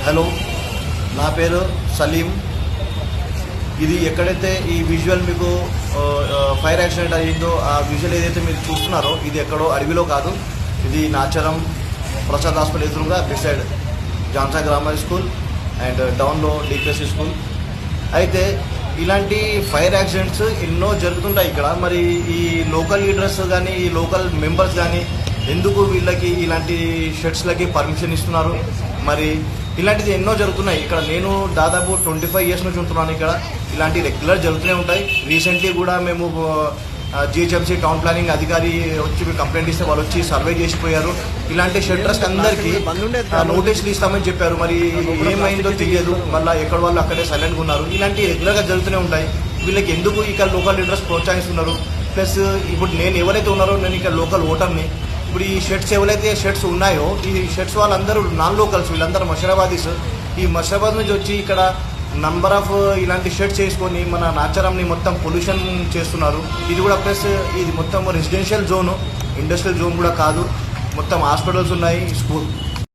Hello, నా పేరు సలీం. ఇది ఎక్కడైతే ఈ విజువల్ మీకు ఫైర్ యాక్సిడెంట్ అయ్యిందో ఆ విజువల్ ఏదైతే మీరు చూస్తున్నారో ఇది ఎక్కడో అడవిలో కాదు. ఇది నాచారం ప్రసాద్ హాస్పిటల్ ఎదురుగా బిసైడ్ జాన్సా గ్రామర్ స్కూల్ అండ్ డౌన్లో డిపిఎస్సి స్కూల్. అయితే ఇలాంటి ఫైర్ యాక్సిడెంట్స్ ఎన్నో జరుగుతుంటాయి ఇక్కడ. మరి ఈ లోకల్ లీడర్స్ కానీ ఈ లోకల్ మెంబర్స్ కానీ ఎందుకు వీళ్ళకి ఇలాంటి షెడ్స్లకి పర్మిషన్ ఇస్తున్నారు? మరి ఇలాంటిది ఎన్నో జరుగుతున్నాయి ఇక్కడ. నేను దాదాపు 25 years నుంచి ఉంటున్నాను ఇక్కడ. ఇలాంటి రెగ్యులర్ జరుగుతూనే ఉంటాయి. రీసెంట్లీ కూడా మేము జిహెచ్ఎంసీ టౌన్ ప్లానింగ్ అధికారి వచ్చి కంప్లైంట్ ఇస్తే వాళ్ళు వచ్చి సర్వే చేసిపోయారు. ఇలాంటి షెల్టర్స్ అందరికీ నోటీసులు ఇస్తామని చెప్పారు. మరి ఏమైందో తెలియదు. మళ్ళీ ఎక్కడ వాళ్ళు అక్కడే సైలెంట్గా ఉన్నారు. ఇలాంటి రెగ్యులర్గా జరుగుతూనే ఉంటాయి. వీళ్ళకి ఎందుకు ఇక్కడ లోకల్ లీడర్స్ ప్రోత్సహిస్తున్నారు? ప్లస్ ఇప్పుడు నేను ఎవరైతే ఉన్నారో నేను ఇక్కడ లోకల్ ఓటర్ని. ఇప్పుడు ఈ షెడ్స్ ఎవరైతే షెడ్స్ ఉన్నాయో ఈ షెడ్స్ వాళ్ళందరూ నాన్ లోకల్స్, వీళ్ళందరూ మషరాబాదీస్. ఈ మషరాబాద్ నుంచి వచ్చి ఇక్కడ నంబర్ ఆఫ్ ఇలాంటి షెడ్స్ చేసుకొని మన నాచారంని మొత్తం పొల్యూషన్ చేస్తున్నారు. ఇది కూడా ప్లస్ ఇది మొత్తం రెసిడెన్షియల్ జోను, ఇండస్ట్రియల్ జోన్ కూడా కాదు. మొత్తం హాస్పిటల్స్ ఉన్నాయి, స్కూల్